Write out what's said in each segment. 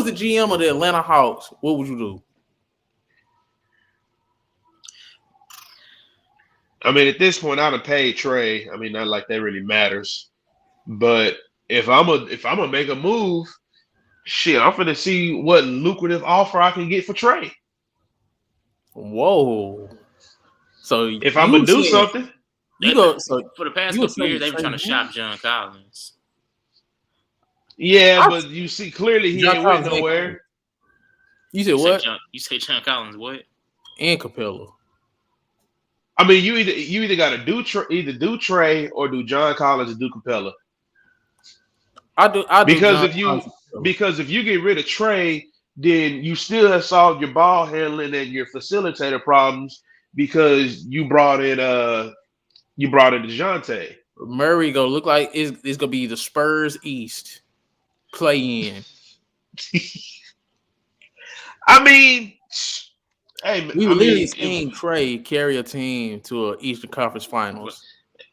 was the GM of the Atlanta Hawks, what would you do? I mean, at this point, I'd have paid Trey. I mean, not like that really matters. But if I'm gonna make a move, shit, I'm finna see what lucrative offer I can get for Trey. Whoa. So If I'm gonna you do said something, you go. So For the past you would couple say years, they've been Trey trying to shop who? John Collins. yeah, I, but you see clearly he John ain't went Collins ain't coming. nowhere. You said what? You say John Collins what? And Capella. I mean, you either got to either do Trey or do John Collins and do Capella. I do Because John if Collins you and Capella. because if you get rid of Trey, then you still have solved your ball handling and your facilitator problems because you brought in DeJounte. Murray gonna look like it's gonna be the Spurs East play in. I mean, hey, We I were literally mean, seeing Trey carry a team to a Eastern Conference But Finals.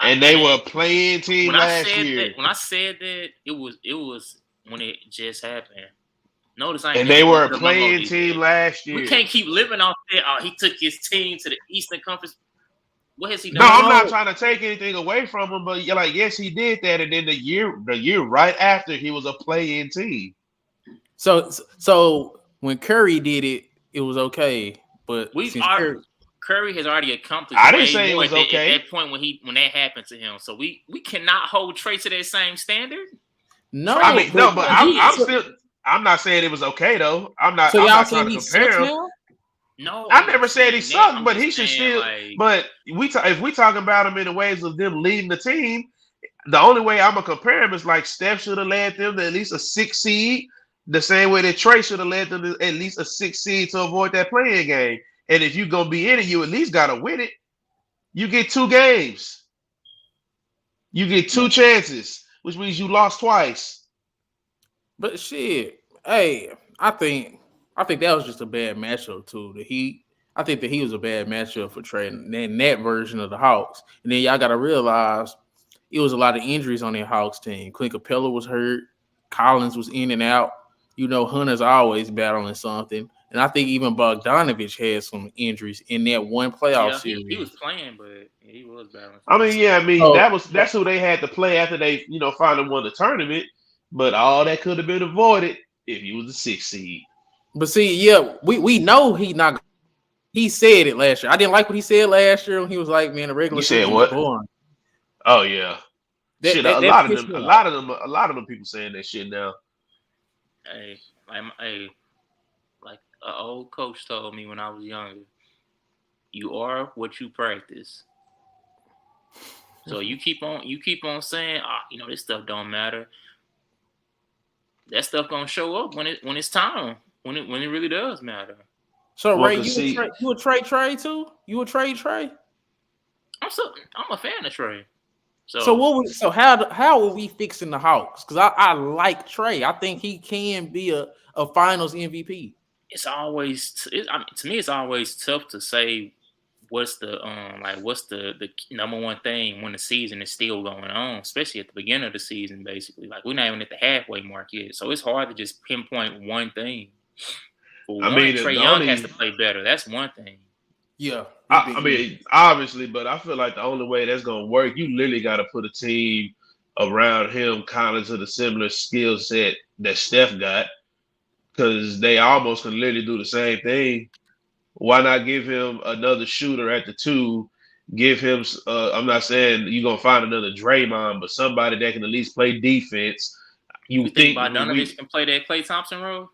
and they were a playing team last year, when I said that, it was when it just happened. Notice I ain't and never they were bumped a up no more playing these team days. last We year. can't keep living off that. Oh, he took his team to the Eastern Conference. What has he No, done? I'm not No. trying to take anything away from him, but you're like, yes, he did that, and then the year right after, he was a play-in team. So when Curry did it, it was okay. But We've since our, Curry, Curry has already accomplished I didn't way say it more was at okay. that point when that happened to him. So we cannot hold Trey to that same standard. no, I mean, no, but but I'm not saying it was okay though. I'm not so I'm y'all not trying saying to he sucks compare him. now? No, I I'm never not said he saying that. sucked, I'm but he just should saying still. like But if we talking about him in the ways of them leading the team, the only way I'm gonna compare him is like Steph should have led them to at least a 6 seed, the same way that Trey should have led them to at least a 6 seed to avoid that playing game. And if you're gonna be in it, you at least gotta win it. You get 2 games, you get two chances, which means you lost twice. But shit, hey, I think that was just a bad matchup too. The Heat. I think that he was a bad matchup for Trey and that version of the Hawks. And then y'all got to realize it was a lot of injuries on that Hawks team. Clint Capella was hurt. Collins was in and out. Hunter's always battling something. And I think even Bogdanovich had some injuries in that one playoff yeah, he was series. playing, but he was battling I some mean, injuries. yeah, I mean So, that's who they had to play after they finally won the tournament. But all that could have been avoided if he was the 6 seed. but see, yeah, we know he not. He said it last year. I didn't like what he said last year when he was like, "Man, the You regular said season was what? boring." Oh yeah, That shit. that A that lot of pissed them, me a off. lot of them, a lot of them people saying that shit now. Hey, like an old coach told me when I was younger, you are what you practice. So you keep on saying, this stuff don't matter. That stuff gonna show up when it's time. When it really does matter. So Well, Ray, cause see, you would trade Trey too? You would trade Trey? I'm a fan of Trey. So So what? How are we fixing the Hawks? Because I like Trey. I think he can be a Finals MVP. it's always to me it's always tough to say what's the number one thing when the season is still going on, especially at the beginning of the season. Basically, like we're not even at the halfway mark yet, so it's hard to just pinpoint one thing. For I one, mean, Trey the Young has to only, play better. That's one thing. Yeah, I mean, obviously, but I feel like the only way that's gonna work, you literally got to put a team around him, kind of to the similar skill set that Steph got, because they almost can literally do the same thing. Why not give him another shooter at the two? Give him. I'm not saying you're gonna find another Draymond, but somebody that can at least play defense. You You think think we? Bogdanovich can play that Klay Thompson role?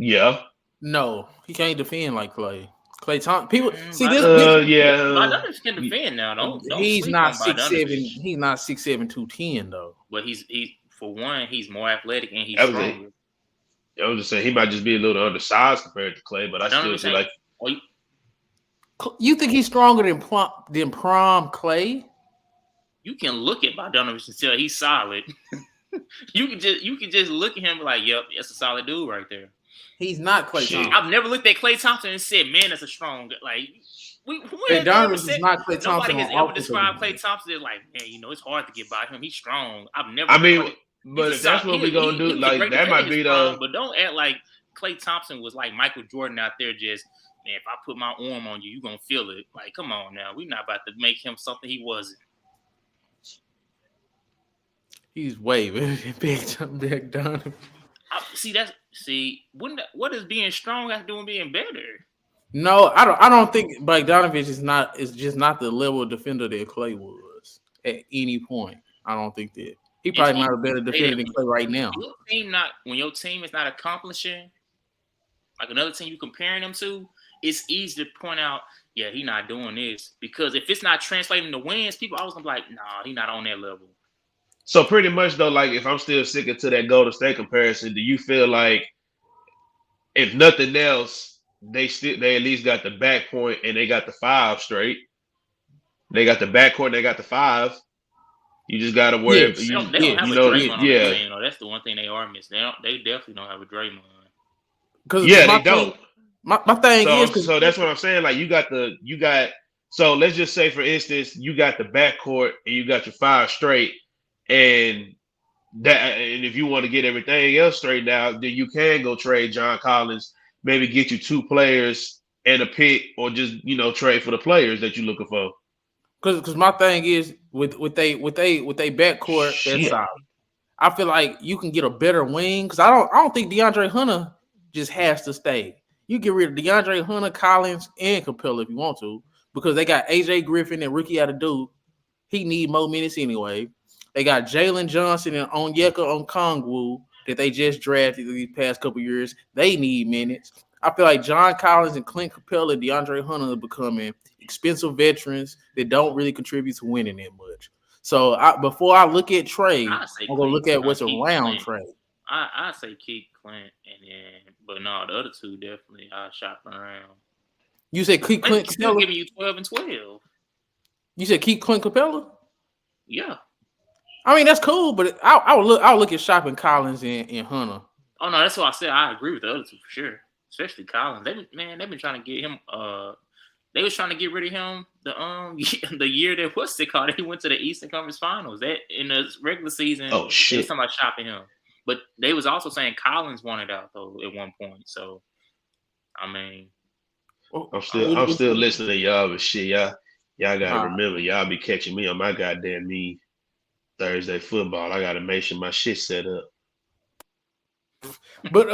Yeah. no, he can't defend like Clay. Clay Thompson. People see this. Yeah. Bogdanovich can defend now. Don't He's sleep not on 6'7". Bogdanovich. He's not 6'7", 210 though. But he's for one, he's more athletic and he's I was, I stronger. was just saying he might just be a little undersized compared to Clay, but I still Bogdanovich feel ain't. like Oh, You think he's stronger than Prom Clay? you can look at Bogdanovich and tell he's solid. you can just look at him like, yep, that's a solid dude right there. He's not Clay shit. Thompson. I've never looked at Klay Thompson and said, man, that's a strong like. Who has ever Bogdanovich is said not Clay nobody Thompson has on ever offensive described rebounding. Klay Thompson as like, man, it's hard to get by him. He's strong. I've never I heard mean, nobody. But if that's what we're gonna do, like that might be the. But don't act like Klay Thompson was like Michael Jordan out there. Just man, if I put my arm on you, you gonna feel it. Like, come on now, we're not about to make him something he wasn't. He's way big Donovan. What is being strong have to do with being better? No, I don't think Bogdanovich is just not the level of defender that Klay was at any point. I don't think that he probably not a better defender than Klay right now. When your team is not accomplishing, like another team you comparing them to, it's easy to point out, yeah, he not doing this, because if it's not translating to wins, people always gonna be like, nah, he not on that level. So pretty much though, like if I'm still sticking to that Golden State comparison, do you feel like if nothing else, they at least got the backcourt and they got the 5 straight? They got the backcourt and they got the 5. You just gotta worry. They don't have a Draymond on the team, that's the one thing they are missing. They definitely don't have a Draymond. They don't. My thing is so that's what I'm saying. Like you got. So let's just say, for instance, you got the backcourt and you got your 5 straight, and if you want to get everything else straightened out, then you can go trade John Collins, maybe get you 2 players and a pick, or just trade for the players that you're looking for. Because my thing is with they backcourt, that's solid. I feel like you can get a better wing, because I don't think DeAndre Hunter just has to stay. You get rid of DeAndre Hunter, Collins, and Capella if you want to, because they got AJ Griffin and rookie out of Duke. He need more minutes anyway. They got Jalen Johnson and Onyeka Okongwu that they just drafted these past couple years. They need minutes. I feel like John Collins and Clint Capella and DeAndre Hunter are becoming expensive veterans that don't really contribute to winning that much. So before I look at trade, I'm going to look at what's around trade. I say keep Clint, but no, the other 2 definitely I shop around. You said keep Clint Capella? Still giving you 12 and 12. You said keep Clint Capella? Yeah. I mean, that's cool, but I'll look at shopping Collins and Hunter. Oh no, that's what I said. I agree with the other 2 for sure, especially Collins. They've been trying to get him. They was trying to get rid of him the year that what's it called? He went to the Eastern Conference Finals. That in the regular season. Oh shit! They was talking about shopping him, but they was also saying Collins wanted out though at one point. So, I mean, I'm still listening to y'all, but shit, y'all gotta remember, y'all be catching me on my goddamn knee. Thursday football. I gotta make sure my shit set up. But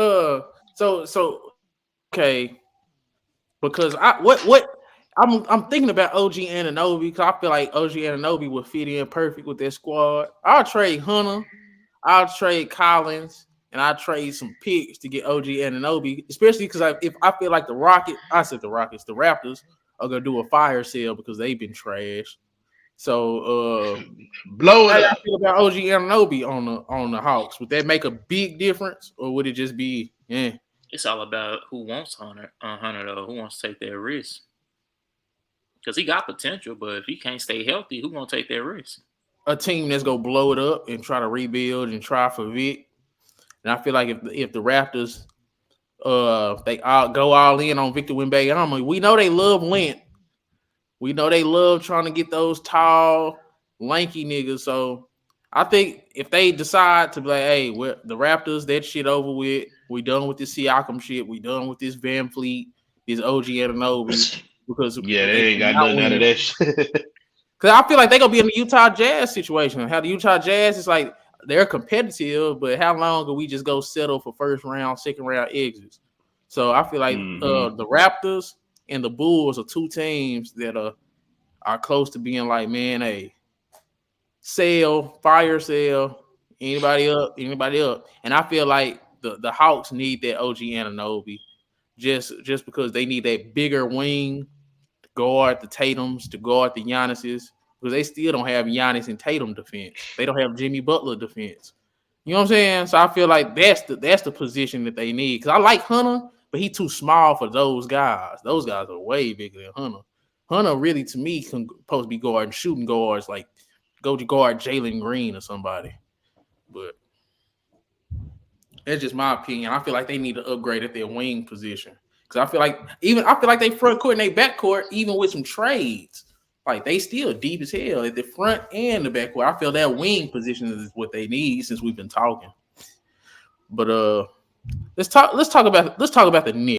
so okay, because I'm thinking about OG Anunoby, because I feel like OG Anunoby would fit in perfect with that squad. I'll trade Hunter, I'll trade Collins, and I'll trade some picks to get OG Anunoby, especially because if I feel like the Raptors are gonna do a fire sale because they've been trash. So blow it up. I feel about OG Anunoby on the Hawks. Would that make a big difference, or would it just be It's all about who wants Hunter though, who wants to take that risk. Because he got potential, but if he can't stay healthy, who gonna take that risk? A team that's gonna blow it up and try to rebuild and try for Vic. And I feel like if the Raptors they go all in on Victor Wembanyama, we know they love length. We know they love trying to get those tall, lanky niggas. So I think if they decide to be like, hey, the Raptors, that shit over with. We done with this Siakam shit. We done with this Van Fleet, this OG Anunoby. Because they ain't got nothing out of that shit. Because I feel like they're going to be in the Utah Jazz situation. How the Utah Jazz is like, they're competitive, but how long will we just go settle for first round, second round exits? So I feel like the Raptors and the Bulls are 2 teams that are close to being like, man, hey, fire sale, anybody up. And I feel like the Hawks need that OG Anunoby just because they need that bigger wing to guard the Tatums, to guard the Giannis's, because they still don't have Giannis and Tatum defense. They don't have Jimmy Butler defense. You know what I'm saying? So I feel like that's the position that they need. Because I like Hunter, but he's too small for those guys. Those guys are way bigger than Hunter. Hunter really, to me, can supposed to be guarding shooting guards, like go to guard Jalen Green or somebody. But that's just my opinion. I feel like they need to upgrade at their wing position. Because I feel like they front court and they back court, even with some trades, Like they still deep as hell at the front and the backcourt. I feel that wing position is what they need since we've been talking. But let's talk about the Knicks.